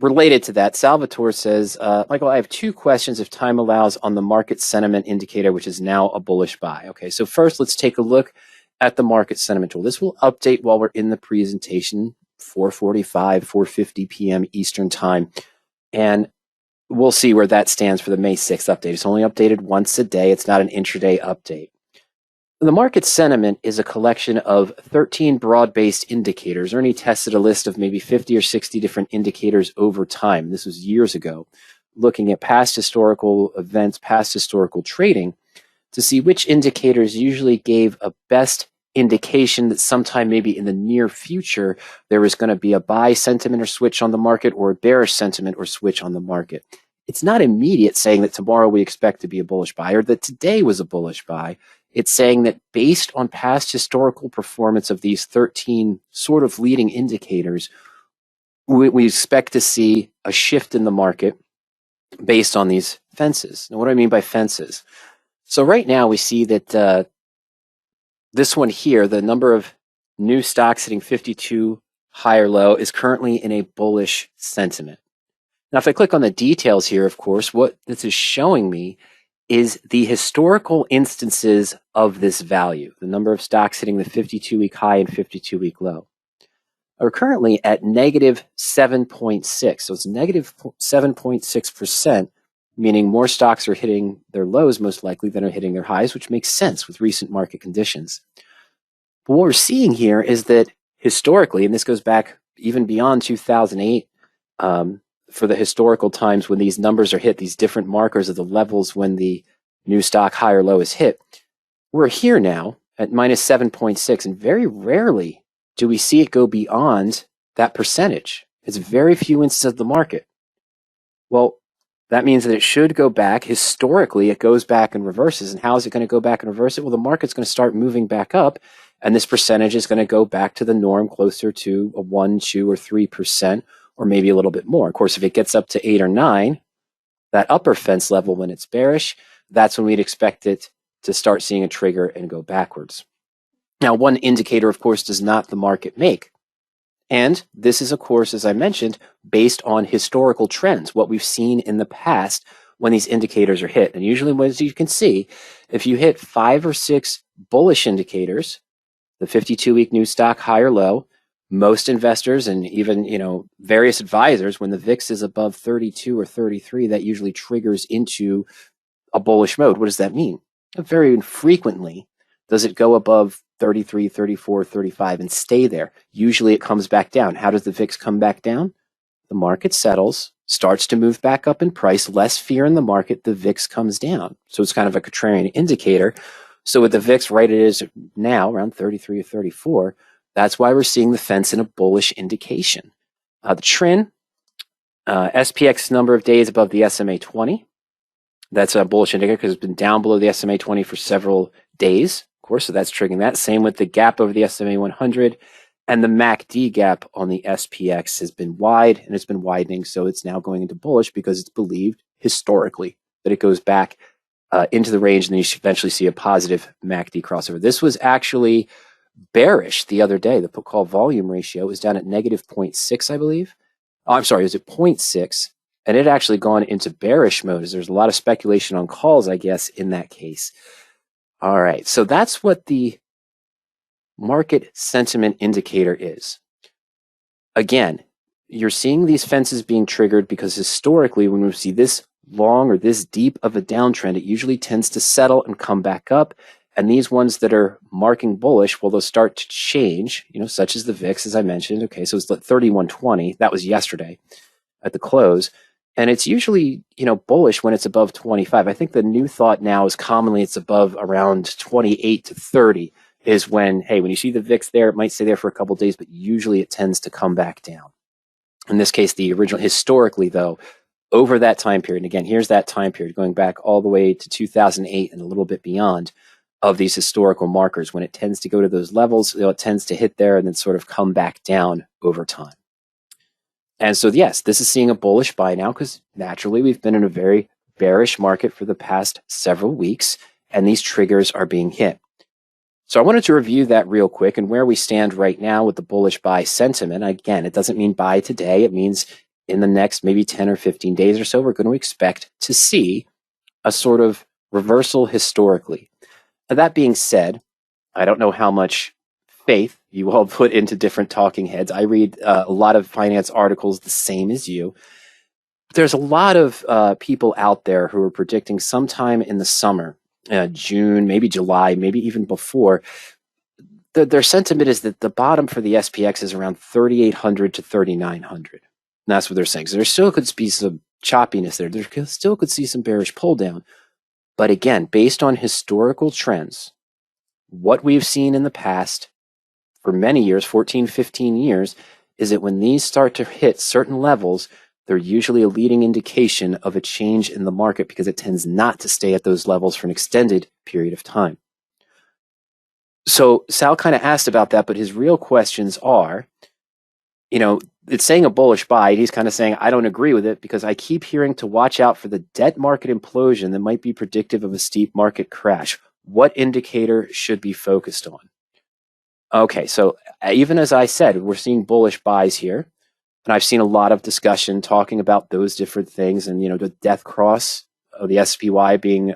related to that, Salvatore says, Michael, I have two questions, if time allows, on the market sentiment indicator, which is now a bullish buy. Okay, so first, let's take a look at the market sentiment tool. This will update while we're in the presentation, 4:45, 4:50 p.m. Eastern time, and we'll see where that stands for the May 6th update. It's only updated once a day. It's not an intraday update. The market sentiment is a collection of 13 broad-based indicators. Ernie tested a list of maybe 50 or 60 different indicators over time. This was years ago, looking at past historical events, past historical trading, to see which indicators usually gave a best indication that sometime maybe in the near future there was going to be a buy sentiment or switch on the market, or a bearish sentiment or switch on the market. It's not immediate saying that tomorrow we expect to be a bullish buy or that today was a bullish buy. It's saying that based on past historical performance of these 13 sort of leading indicators, we expect to see a shift in the market based on these fences. Now, what do I mean by fences? So right now we see that this one here, the number of new stocks hitting 52 high or low, is currently in a bullish sentiment. Now, if I click on the details here, of course, what this is showing me is the historical instances of this value, the number of stocks hitting the 52-week high and 52-week low. We're currently at negative 7.6, so it's negative 7.6%, meaning more stocks are hitting their lows most likely than are hitting their highs, which makes sense with recent market conditions. But what we're seeing here is that historically, and this goes back even beyond 2008, for the historical times when these numbers are hit, these different markers of the levels when the new stock high or low is hit, we're here now at minus 7.6, and very rarely do we see it go beyond that percentage. It's very few instances of the market. Well, that means that it should go back. Historically, it goes back and reverses. And how is it going to go back and reverse it? Well, the market's going to start moving back up, and this percentage is going to go back to the norm, closer to a 1, 2, or 3%, or maybe a little bit more. Of course, if it gets up to 8 or 9, that upper fence level when it's bearish, that's when we'd expect it to start seeing a trigger and go backwards. Now, one indicator, of course, does not the market make. And this is, of course, as I mentioned, based on historical trends, what we've seen in the past when these indicators are hit. And usually, as you can see, if you hit 5 or 6 bullish indicators, the 52-week new stock high or low, most investors and even, various advisors, when the VIX is above 32 or 33, that usually triggers into a bullish mode. What does that mean? Very infrequently does it go above 33, 34, 35 and stay there. Usually it comes back down. How does the VIX come back down? The market settles, starts to move back up in price, less fear in the market, the VIX comes down. So it's kind of a contrarian indicator. So with the VIX right it is now, around 33 or 34, that's why we're seeing the fence in a bullish indication. The trend, SPX number of days above the SMA 20. That's a bullish indicator because it's been down below the SMA 20 for several days, of course, so that's triggering that. Same with the gap over the SMA 100, and the MACD gap on the SPX has been wide, and it's been widening, so it's now going into bullish because it's believed historically that it goes back into the range, and then you should eventually see a positive MACD crossover. This was actually bearish the other day. The put call volume ratio is down at negative 0.6, I believe. Oh, I'm sorry, is it 0.6? And it actually gone into bearish mode, as there's a lot of speculation on calls, I guess, in that case. All right, so that's what the market sentiment indicator is. Again, you're seeing these fences being triggered because historically, when we see this long or this deep of a downtrend, it usually tends to settle and come back up. And these ones that are marking bullish, well, they'll start to change, such as the VIX, as I mentioned. Okay, so it's 3120. That was yesterday at the close. And it's usually, bullish when it's above 25. I think the new thought now is commonly it's above around 28 to 30 is when you see the VIX there, it might stay there for a couple of days, but usually it tends to come back down. In this case, the original, historically, though, over that time period, and again, here's that time period going back all the way to 2008 and a little bit beyond, of these historical markers. When it tends to go to those levels, it tends to hit there and then sort of come back down over time. And so, yes, this is seeing a bullish buy now because naturally we've been in a very bearish market for the past several weeks, and these triggers are being hit. So I wanted to review that real quick and where we stand right now with the bullish buy sentiment. Again, it doesn't mean buy today. It means in the next maybe 10 or 15 days or so, we're going to expect to see a sort of reversal historically. Now, that being said, I don't know how much faith you all put into different talking heads. I read a lot of finance articles the same as you. There's a lot of people out there who are predicting sometime in the summer, June, maybe July, maybe even before. Their sentiment is that the bottom for the SPX is around 3,800 to 3,900. And that's what they're saying. So there still could be some choppiness there. There still could see some bearish pull down. But again, based on historical trends, what we've seen in the past for many years, 14, 15 years, is that when these start to hit certain levels, they're usually a leading indication of a change in the market because it tends not to stay at those levels for an extended period of time. So Sal kind of asked about that, but his real questions are, it's saying a bullish buy. He's kind of saying, I don't agree with it because I keep hearing to watch out for the debt market implosion that might be predictive of a steep market crash. What indicator should be focused on? Okay, so even as I said, we're seeing bullish buys here. And I've seen a lot of discussion talking about those different things and, the death cross of the SPY being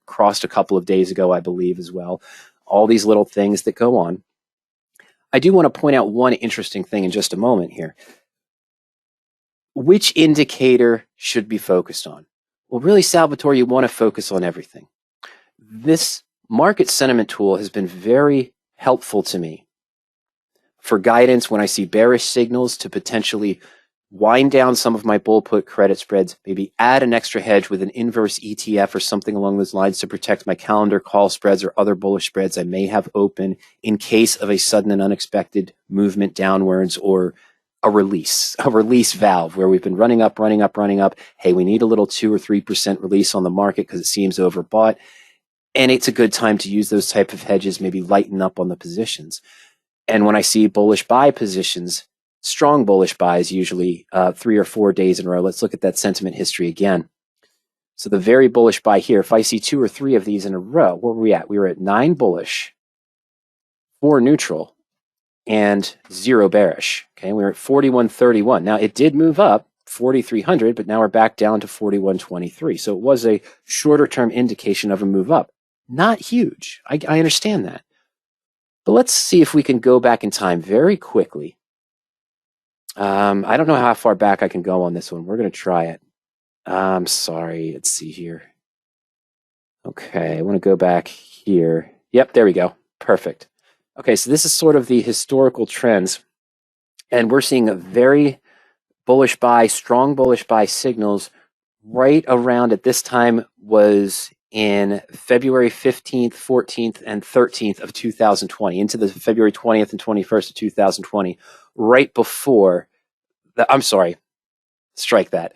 crossed a couple of days ago, I believe, as well. All these little things that go on. I do want to point out one interesting thing in just a moment here. Which indicator should be focused on? Well, really, Salvatore, you want to focus on everything. This market sentiment tool has been very helpful to me for guidance when I see bearish signals to potentially wind down some of my bull put credit spreads, maybe add an extra hedge with an inverse ETF or something along those lines to protect my calendar call spreads or other bullish spreads I may have open in case of a sudden and unexpected movement downwards or a release valve where we've been running up. Hey, we need a little 2 or 3% release on the market because it seems overbought. And it's a good time to use those type of hedges, maybe lighten up on the positions. And when I see bullish buy positions, strong bullish buys, usually 3 or 4 days in a row. Let's look at that sentiment history again. So the very bullish buy here, if I see 2 or 3 of these in a row, where were we at? We were at 9 bullish, 4 neutral, and 0 bearish. Okay, we were at 41.31. Now it did move up 4,300, but now we're back down to 41.23. So it was a shorter term indication of a move up. Not huge. I understand that. But let's see if we can go back in time very quickly. I don't know how far back I can go on this one. We're going to try it. I'm sorry. Let's see here. Okay, I want to go back here. Yep, there we go. Perfect. Okay, so this is sort of the historical trends. And we're seeing a very bullish buy, strong bullish buy signals right around at this time was in February 15th, 14th, and 13th of 2020, into the February 20th and 21st of 2020, right before I'm sorry, strike that.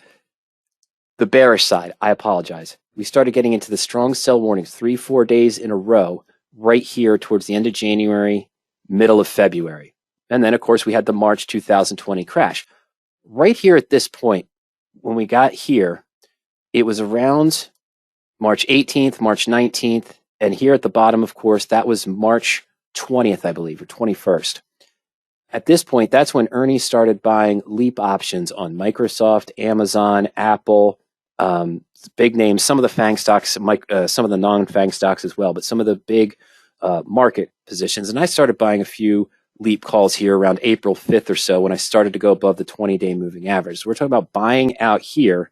The bearish side, I apologize. We started getting into the strong sell warnings 3-4 days in a row right here towards the end of January, middle of February. And then, of course, we had the March 2020 crash. Right here at this point, when we got here, it was around March 18th, March 19th, and here at the bottom, of course, that was March 20th, I believe, or 21st. At this point, that's when Ernie started buying leap options on Microsoft, Amazon, Apple, big names, some of the FANG stocks, some of the non-FANG stocks as well, but some of the big market positions. And I started buying a few leap calls here around April 5th or so when I started to go above the 20-day moving average. So we're talking about buying out here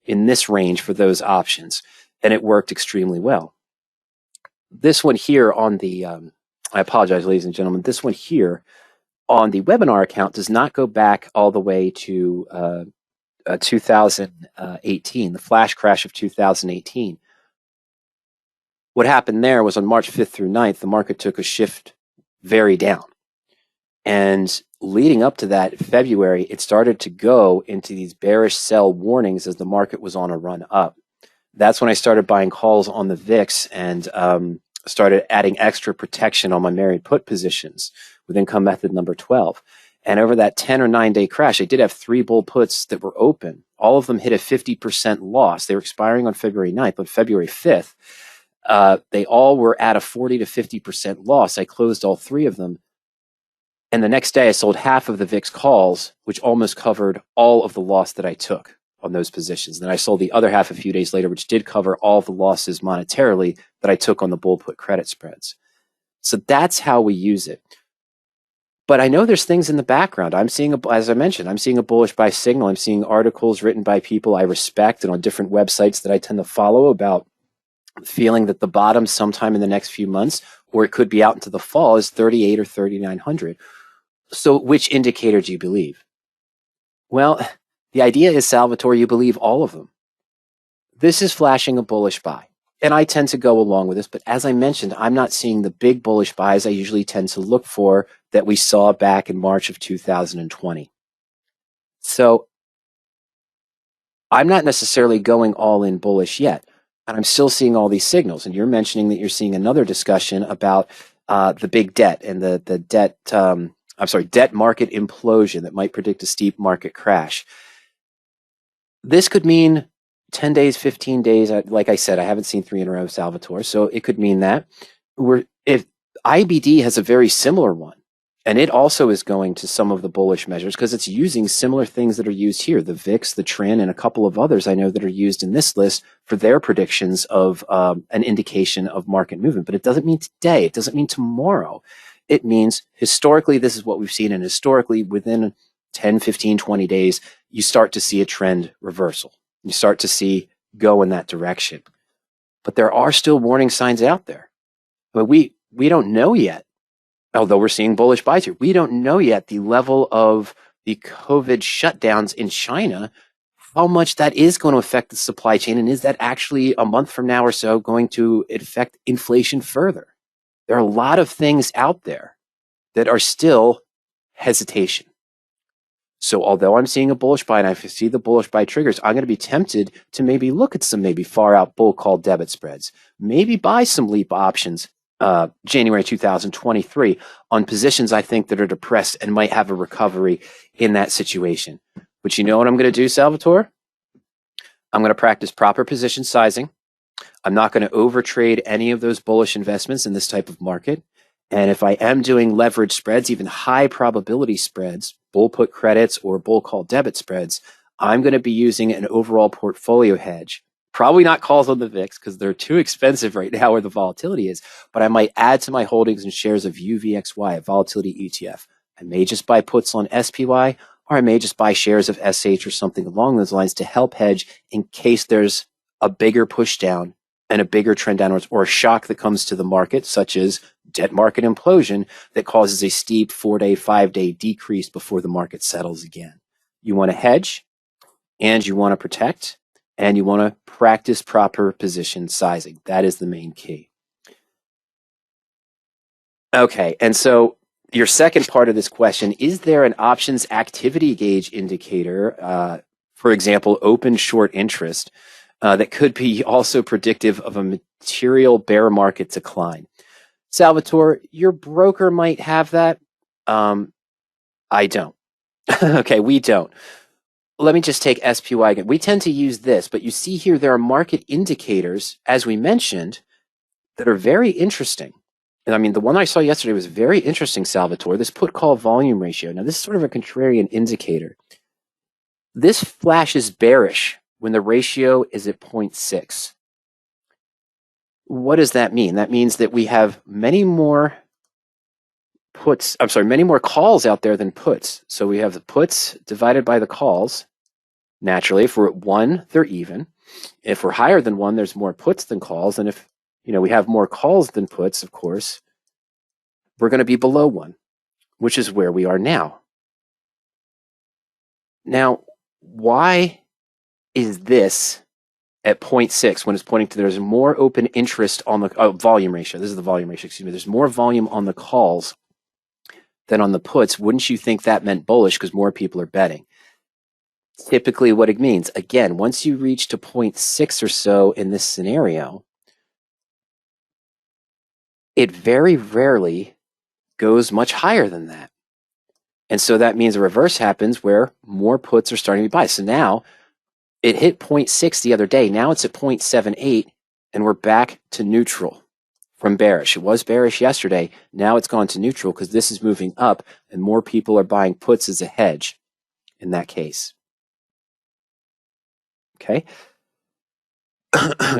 in this range for those options, and it worked extremely well. This one here on the, I apologize, ladies and gentlemen, this one here on the webinar account does not go back all the way to 2018, the flash crash of 2018. What happened there was on March 5th through 9th, the market took a shift very down. And leading up to that, February, it started to go into these bearish sell warnings as the market was on a run up. That's when I started buying calls on the VIX and started adding extra protection on my married put positions with income method number 12. And over that 10 or 9 day crash, I did have 3 bull puts that were open. All of them hit a 50% loss. They were expiring on February 9th, but February 5th, they all were at a 40 to 50% loss. I closed all 3 of them. And the next day I sold half of the VIX calls, which almost covered all of the loss that I took on those positions. Then I sold the other half a few days later, which did cover all the losses monetarily that I took on the bull put credit spreads. So that's how we use it. But I know there's things in the background. I'm seeing, as I mentioned, I'm seeing a bullish buy signal. I'm seeing articles written by people I respect and on different websites that I tend to follow about feeling that the bottom sometime in the next few months, or it could be out into the fall, is 38 or 3,900. So which indicator do you believe? Well, the idea is, Salvatore, you believe all of them. This is flashing a bullish buy. And I tend to go along with this, but as I mentioned, I'm not seeing the big bullish buys I usually tend to look for that we saw back in March of 2020. So I'm not necessarily going all in bullish yet, and I'm still seeing all these signals. And you're mentioning that you're seeing another discussion about the big debt and the debt, debt market implosion that might predict a steep market crash. This could mean 10 days, 15 days. Like I said, I haven't seen 3 in a row, Salvatore. So it could mean that if IBD has a very similar one, and it also is going to some of the bullish measures because it's using similar things that are used here, the VIX, the TRIN, and a couple of others I know that are used in this list for their predictions of an indication of market movement. But it doesn't mean today. It doesn't mean tomorrow. It means historically, this is what we've seen. And historically, within 10, 15, 20 days, you start to see a trend reversal. You start to see go in that direction. But there are still warning signs out there. But we don't know yet, although we're seeing bullish buys here. We don't know yet the level of the COVID shutdowns in China, how much that is going to affect the supply chain, and is that actually a month from now or so going to affect inflation further? There are a lot of things out there that are still hesitation. So although I'm seeing a bullish buy and I see the bullish buy triggers, I'm going to be tempted to maybe look at some maybe far out bull call debit spreads, maybe buy some leap options January 2023 on positions I think that are depressed and might have a recovery in that situation. But you know what I'm going to do, Salvatore? I'm going to practice proper position sizing. I'm not going to overtrade any of those bullish investments in this type of market. And if I am doing leverage spreads, even high probability spreads, bull put credits or bull call debit spreads, I'm going to be using an overall portfolio hedge. Probably not calls on the VIX because they're too expensive right now where the volatility is, but I might add to my holdings and shares of UVXY, a volatility ETF. I may just buy puts on SPY, or I may just buy shares of SH or something along those lines to help hedge in case there's a bigger push down and a bigger trend downwards, or a shock that comes to the market, such as debt market implosion, that causes a steep 4-day, 5-day decrease before the market settles again. You want to hedge, and you want to protect, and you want to practice proper position sizing. That is the main key. Okay, and so your second part of this question, is there an options activity gauge indicator, for example, open short interest, that could be also predictive of a material bear market decline? Salvatore, your broker might have that. I don't. Okay, we don't. Let me just take SPY again. We tend to use this, but you see here there are market indicators, as we mentioned, that are very interesting. And I mean, the one I saw yesterday was very interesting, Salvatore, this put-call volume ratio. Now, this is sort of a contrarian indicator. This flashes bearish when the ratio is at 0.6. What does that mean? That means that we have many more calls out there than puts. So we have the puts divided by the calls. Naturally, if we're at 1, they're even. If we're higher than 1, there's more puts than calls. And if we have more calls than puts, of course, we're going to be below 1, which is where we are now. Now, why is this at 0.6 when it's pointing to there's more open interest on the volume ratio? This is the volume ratio, excuse me. There's more volume on the calls than on the puts. Wouldn't you think that meant bullish because more people are betting? Typically what it means, again, once you reach to 0.6 or so in this scenario, it very rarely goes much higher than that. And so that means a reverse happens where more puts are starting to buy. So now it hit 0.6 the other day. Now it's at 0.78 and we're back to neutral from bearish. It was bearish yesterday. Now it's gone to neutral because this is moving up and more people are buying puts as a hedge in that case. Okay.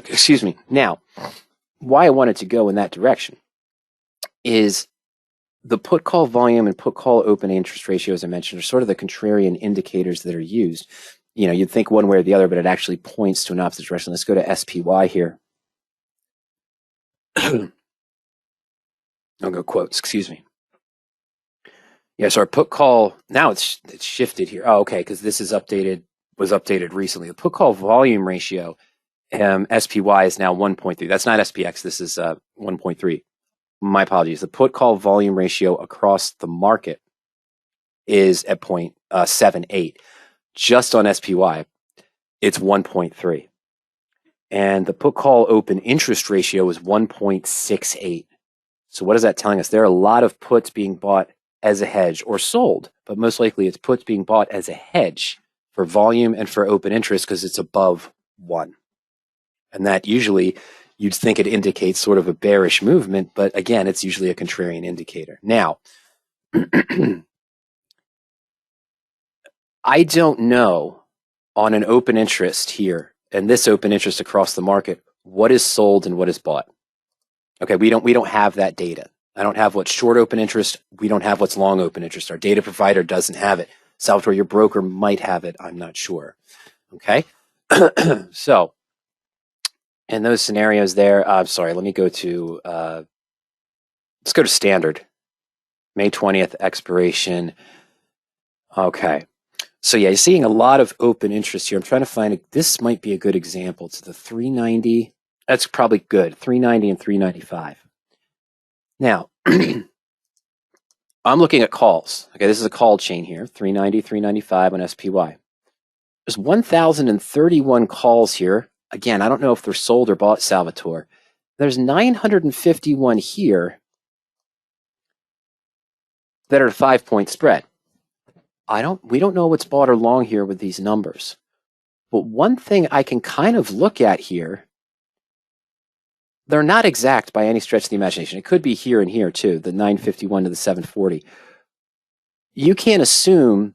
Excuse me. Now, why I wanted to go in that direction is the put call volume and put call open interest ratio, as I mentioned, are sort of the contrarian indicators that are used. You know, you'd think one way or the other, but it actually points to an opposite direction. Let's go to SPY here. I'll go quotes, excuse me. Yes, our put call, now it's shifted here. Oh, okay, because this is was updated recently. The put call volume ratio, SPY is now 1.3. That's not SPX, this is 1.3. My apologies. The put call volume ratio across the market is at 0.78. Just on SPY, it's 1.3. And the put call open interest ratio is 1.68. So what is that telling us? There are a lot of puts being bought as a hedge or sold, but most likely it's puts being bought as a hedge for volume and for open interest because it's above 1. And that usually you'd think it indicates sort of a bearish movement, but again, it's usually a contrarian indicator. Now, I don't know on an open interest here and this open interest across the market, what is sold and what is bought. Okay, we don't have that data. I don't have what's short open interest. We don't have what's long open interest. Our data provider doesn't have it. Salvatore, your broker might have it. I'm not sure. Okay, so in those scenarios there, I'm sorry, let me go to, let's go to standard. May 20th expiration. Okay. So yeah, you're seeing a lot of open interest here. I'm trying to find this might be a good example. It's the 390. That's probably good. 390 and 395. Now, I'm looking at calls. Okay, this is a call chain here. 390, 395 on SPY. There's 1,031 calls here. Again, I don't know if they're sold or bought, Salvatore. There's 951 here that are a 5-point spread. We don't know what's bought or long here with these numbers. But one thing I can kind of look at here, they're not exact by any stretch of the imagination. It could be here and here too, the 951 to the 740. You can't assume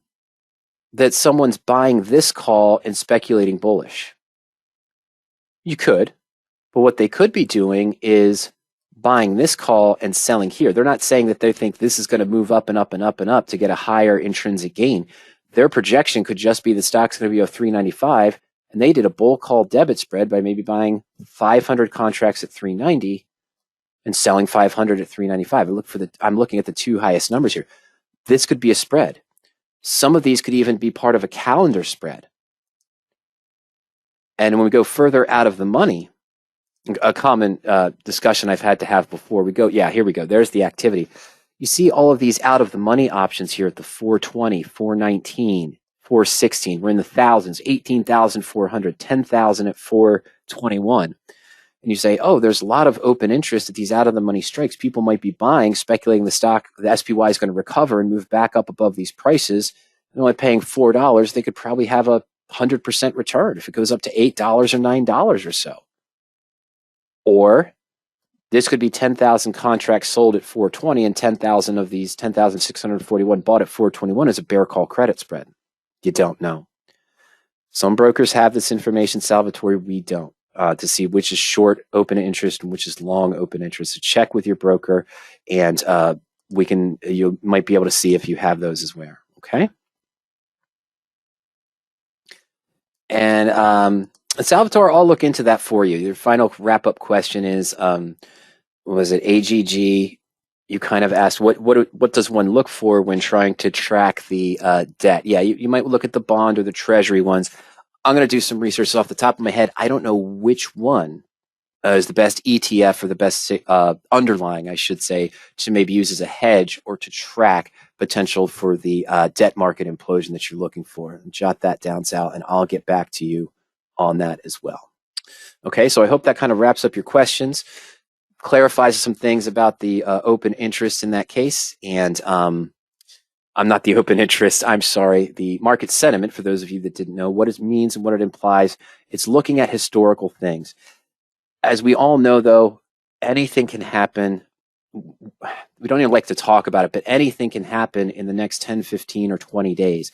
that someone's buying this call and speculating bullish. You could, but what they could be doing is buying this call and selling here. They're not saying that they think this is going to move up and up and up and up to get a higher intrinsic gain. Their projection could just be the stock's going to be a 395, and they did a bull call debit spread by maybe buying 500 contracts at 390 and selling 500 at 395. I'm looking at the two highest numbers here. This could be a spread. Some of these could even be part of a calendar spread. And when we go further out of the money, a common discussion I've had to have before, here we go. There's the activity. You see all of these out of the money options here at the 420, 419, 416. We're in the thousands, 18,400, 10,000 at 421. And you say, oh, there's a lot of open interest at these out of the money strikes. People might be buying, speculating the stock, the SPY is going to recover and move back up above these prices. And only paying $4, they could probably have a 100% return if it goes up to $8 or $9 or so. Or this could be 10,000 contracts sold at 420 and 10,000 of these 10,641 bought at 421 as a bear call credit spread. You don't know. Some brokers have this information, Salvatore, we don't, to see which is short open interest and which is long open interest. So check with your broker and you might be able to see if you have those as well, okay? And Salvatore, I'll look into that for you. Your final wrap-up question is, was it AGG? You kind of asked, what does one look for when trying to track the debt? Yeah, you might look at the bond or the treasury ones. I'm going to do some research off the top of my head. I don't know which one is the best ETF or the best underlying, I should say, to maybe use as a hedge or to track potential for the debt market implosion that you're looking for. Jot that down, Sal, and I'll get back to you on that as well. Okay, so I hope that kind of wraps up your questions, clarifies some things about the open interest in that case. And I'm not the open interest, I'm sorry, the market sentiment, for those of you that didn't know what it means and what it implies. It's looking at historical things. As we all know, though, anything can happen. We don't even like to talk about it, but anything can happen in the next 10, 15, or 20 days.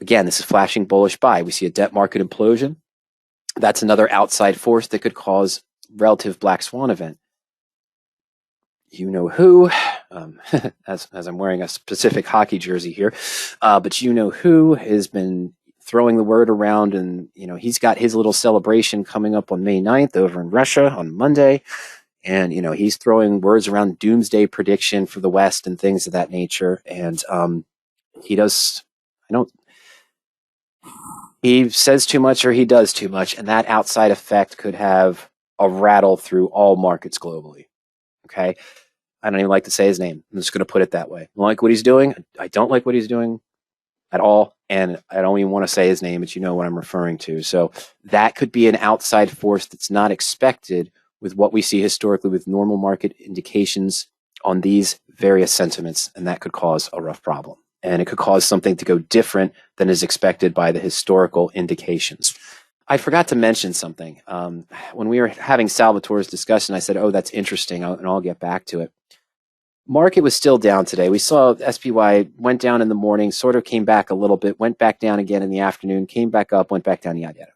Again, this is flashing bullish buy. We see a debt market implosion. That's another outside force that could cause relative black swan event. You know who, as I'm wearing a specific hockey jersey here, but you know who has been throwing the word around, and he's got his little celebration coming up on May 9th over in Russia on Monday. And he's throwing words around doomsday prediction for the West and things of that nature. And he does, he says too much or he does too much, and that outside effect could have a rattle through all markets globally. Okay, I don't even like to say his name. I'm just going to put it that way. I don't like what he's doing. I don't like what he's doing at all, and I don't even want to say his name, but you know what I'm referring to. So that could be an outside force that's not expected with what we see historically with normal market indications on these various sentiments, and that could cause a rough problem. And it could cause something to go different than is expected by the historical indications. I forgot to mention something. When we were having Salvatore's discussion, I said, oh, that's interesting, and I'll get back to it. Market was still down today. We saw SPY went down in the morning, sort of came back a little bit, went back down again in the afternoon, came back up, went back down, yada, yada.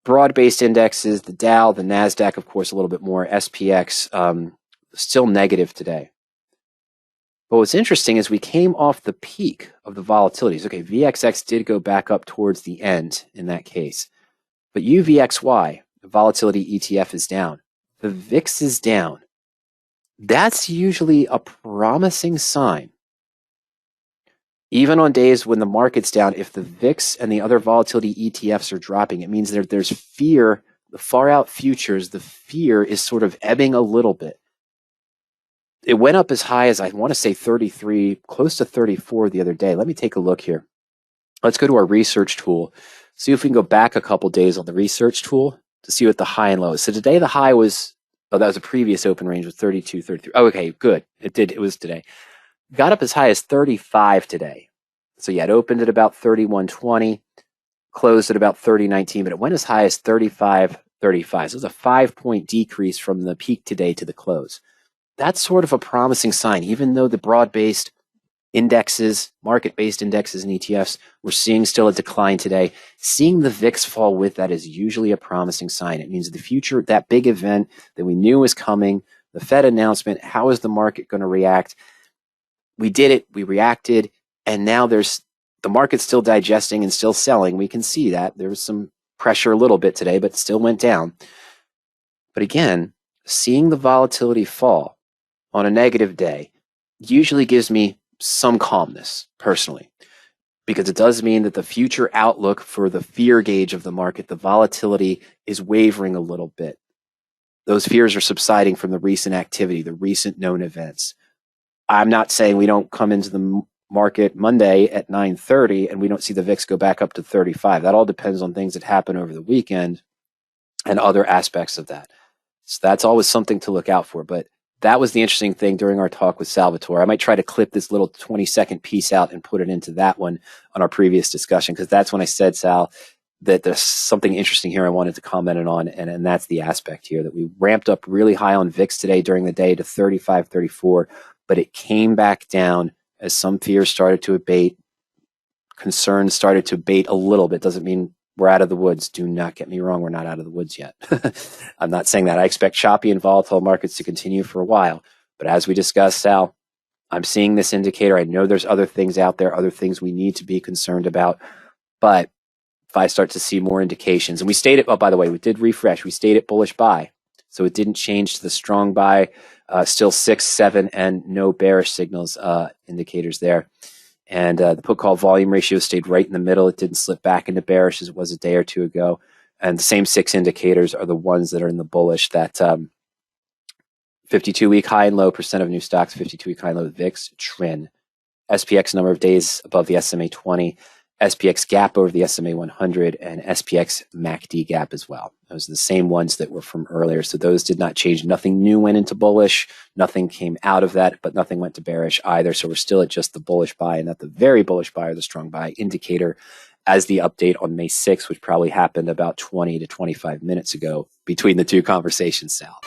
Broad-based indexes, the Dow, the NASDAQ, of course, a little bit more, SPX, still negative today. But what's interesting is we came off the peak of the volatilities. Okay, VXX did go back up towards the end in that case. But UVXY, the volatility ETF, is down. The VIX is down. That's usually a promising sign. Even on days when the market's down, if the VIX and the other volatility ETFs are dropping, it means that there's fear. The far out futures, the fear is sort of ebbing a little bit. It went up as high as, I want to say 33, close to 34 the other day. Let me take a look here. Let's go to our research tool. See if we can go back a couple days on the research tool to see what the high and low is. So today the high was, oh, that was a previous open range, was 32, 33. Oh, okay, good. It was today. Got up as high as 35 today. So yeah, it opened at about 31.20, closed at about 30.19, but it went as high as 35.35. So it was a 5-point decrease from the peak today to the close. That's sort of a promising sign, even though the broad-based indexes, market-based indexes and ETFs, we're seeing still a decline today. Seeing the VIX fall with that is usually a promising sign. It means the future, that big event that we knew was coming, the Fed announcement, how is the market going to react? We did it, we reacted, and now the market's still digesting and still selling. We can see that. There was some pressure a little bit today, but still went down. But again, seeing the volatility fall on a negative day usually gives me some calmness personally, because it does mean that the future outlook for the fear gauge of the market, the volatility, is wavering a little bit. Those fears are subsiding from the recent activity, the recent known events. I'm not saying we don't come into the market Monday at 9:30 and we don't see the VIX go back up to 35. That all depends on things that happen over the weekend and other aspects of that. So that's always something to look out for. But that was the interesting thing during our talk with Salvatore. I might try to clip this little 20-second piece out and put it into that one on our previous discussion, because that's when I said, Sal, that there's something interesting here I wanted to comment on, and that's the aspect here that we ramped up really high on VIX today during the day to 35, 34, but it came back down as some fears started to abate, concerns started to abate a little bit. Doesn't mean we're out of the woods. Do not get me wrong. We're not out of the woods yet. I'm not saying that. I expect choppy and volatile markets to continue for a while. But as we discussed, Sal, I'm seeing this indicator. I know there's other things out there, other things we need to be concerned about. But if I start to see more indications, and we stayed at, oh, by the way, we did refresh. We stayed at bullish buy. So it didn't change to the strong buy, still 6, 7, and no bearish signals indicators there. And the put call volume ratio stayed right in the middle. It didn't slip back into bearish as it was a day or two ago. And the same 6 indicators are the ones that are in the bullish. That 52-week high and low percent of new stocks, 52-week high and low VIX, TRIN. SPX number of days above the SMA 20, SPX gap over the SMA 100, and SPX MACD gap as well. Those are the same ones that were from earlier. So those did not change. Nothing new went into bullish. Nothing came out of that, but nothing went to bearish either. So we're still at just the bullish buy and not the very bullish buy or the strong buy indicator as the update on May 6th, which probably happened about 20 to 25 minutes ago between the two conversations, Sal.